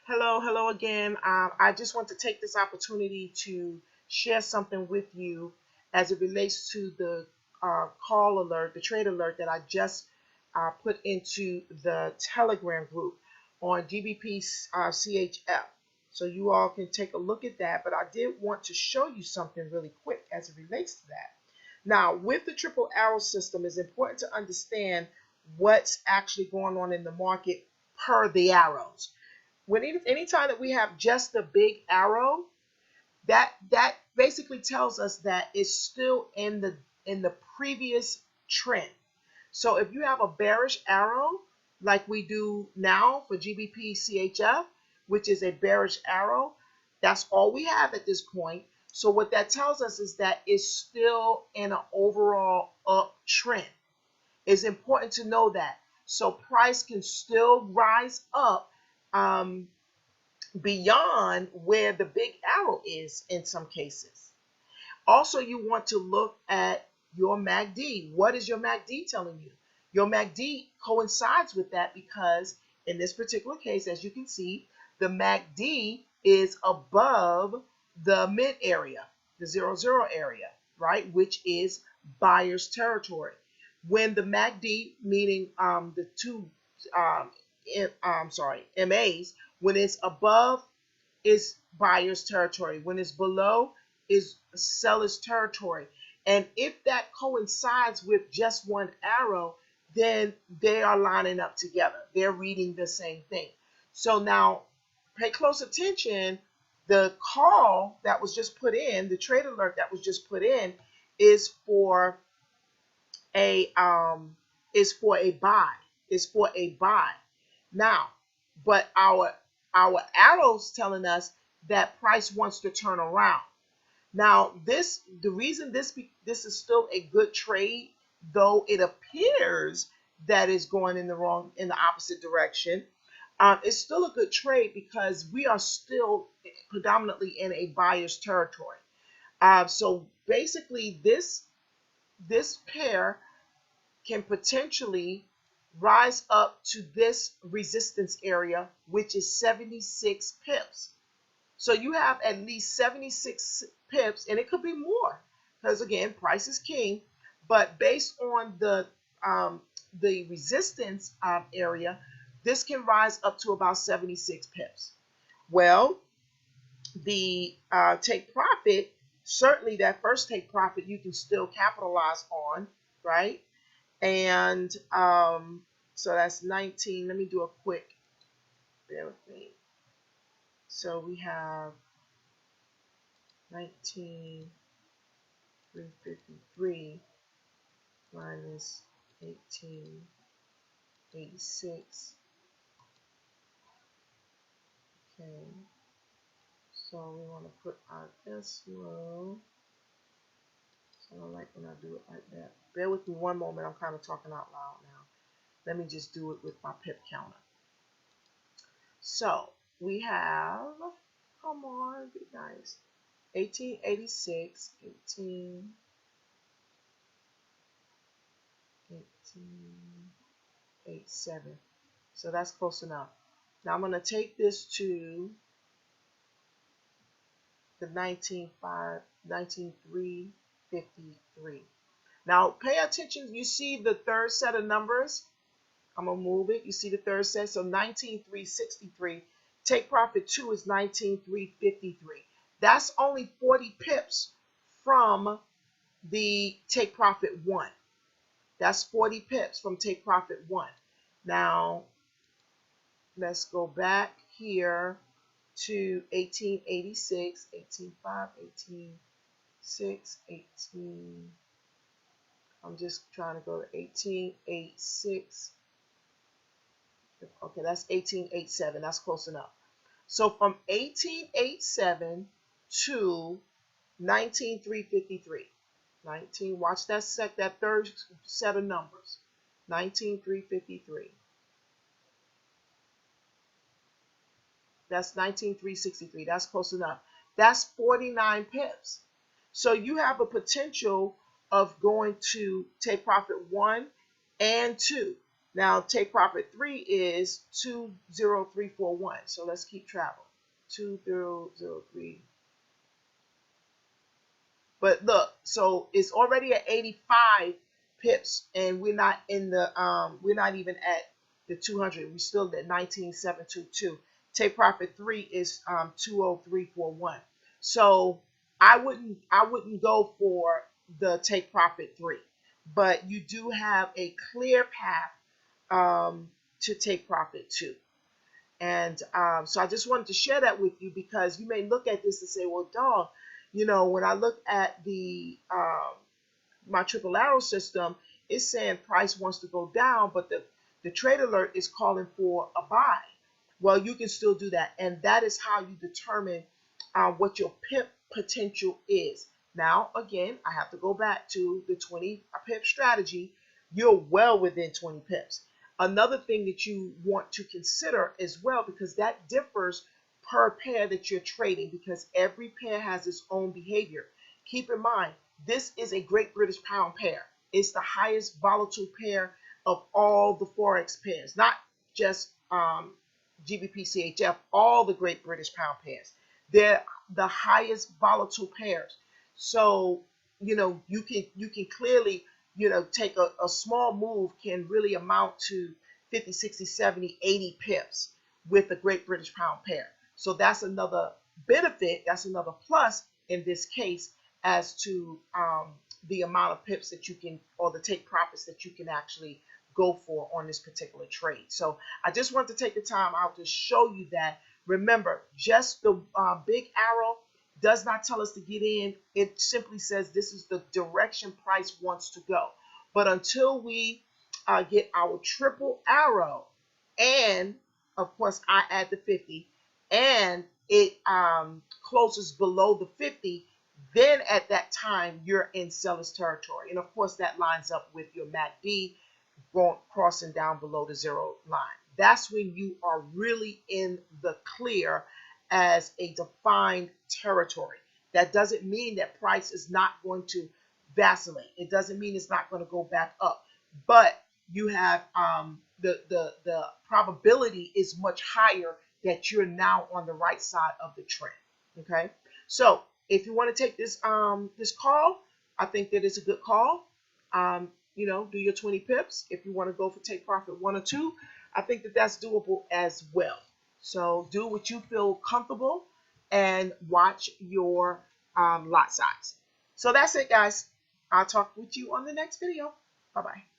Hello again. I just want to take this opportunity to share something with you as it relates to the call alert, the trade alert that I just put into the Telegram group on GBP CHF. So you all can take a look at that. But I did want to show you something really quick as it relates to that. Now, with the triple arrow system, it's important to understand what's actually going on in the market per the arrows. Anytime that we have just the big arrow, that basically tells us that it's still in the previous trend. So if you have a bearish arrow like we do now for GBP CHF, which is a bearish arrow, that's all we have at this point. So what that tells us is that it's still in an overall uptrend. It's important to know that. So price can still rise up um, beyond where the big arrow is in some cases. Also, you want to look at your MACD. What is your MACD telling you? Your MACD coincides with that because in this particular case, as you can see, the MACD is above the mid area, the 0, 0 area, right, which is buyer's territory. When the MACD, meaning the two um, MAs, when it's above is buyer's territory. When it's below is seller's territory. And if that coincides with just one arrow, then they are lining up together. They're reading the same thing. So now pay close attention. The call that was just put in, the trade alert that was just put in, is for a buy. Is for a buy. Now, but our arrows telling us that price wants to turn around. Now, the reason this is still a good trade, though it appears that it's going in the opposite direction. It's still a good trade because we are still predominantly in a buyer's territory. So basically, this pair can potentially rise up to this resistance area, which is 76 pips. So you have at least 76 pips, and it could be more because again, price is king. But based on the resistance area, this can rise up to about 76 pips. Well, the take profit, certainly that first take profit you can still capitalize on, right? And so that's 19. Let me do a quick, bear with me. So we have 19,353 minus 1886. Okay, so we want to put our decimal. So I like when I do it like that. Bear with me one moment. I'm kind of talking out loud now. Let me just do it with my pip counter. So we have, come on, be nice. 1886, 1887. So that's close enough. Now I'm going to take this to the 19,353. Now pay attention. You see the third set of numbers. I'm going to move it. You see the third set. So 19,363. Take profit 2 is 19,353. That's only 40 pips from the take profit 1. That's 40 pips from take profit 1. Now, let's go back here to 1886, 18.5, 18.6, 18. I'm just trying to go to 1886. Okay, that's 1887. That's close enough. So from 1887 to 19,353. Watch that third set of numbers. 19,353. That's 19,363. That's close enough. That's 49 pips. So you have a potential of going to take profit 1 and 2. Now take profit 3 is 20341. So let's keep travel. 2003. But look, so it's already at 85 pips, and we're not even at the 200. We're still at 19,722. Take profit 3 is 20341. So I wouldn't go for the take profit 3, but you do have a clear path to take profit 2. And so I just wanted to share that with you, because you may look at this and say, well, dog, when I look at the my triple arrow system, it's saying price wants to go down, but the trade alert is calling for a buy. Well, you can still do that, and that is how you determine what your pip potential is. Now, again, I have to go back to the 20 pip strategy. You're well within 20 pips. Another thing that you want to consider as well, because that differs per pair that you're trading, because every pair has its own behavior. Keep in mind, this is a Great British Pound pair. It's the highest volatile pair of all the Forex pairs, not just GBP CHF, all the Great British Pound pairs. They're the highest volatile pairs. So, you can clearly, take a small move can really amount to 50, 60, 70, 80 pips with the Great British Pound pair. So that's another benefit, that's another plus in this case as to the amount of pips that you can, or the take profits that you can actually go for on this particular trade. So I just want to take the time out to show you that. Remember, just the big arrow does not tell us to get in. It simply says this is the direction price wants to go. But until we get our triple arrow, and of course I add the 50, and it closes below the 50, then at that time you're in seller's territory. And of course that lines up with your MACD crossing down below the zero line. That's when you are really in the clear as a defined territory. That doesn't mean that price is not going to vacillate. It doesn't mean it's not going to go back up. But you have the probability is much higher that you're now on the right side of the trend. Okay, so if you want to take this this call, I think that it's a good call. Do your 20 pips. If you want to go for take profit 1 or 2, I think that that's doable as well. So do what you feel comfortable and watch your lot size. So that's it, guys. I'll talk with you on the next video. Bye-bye.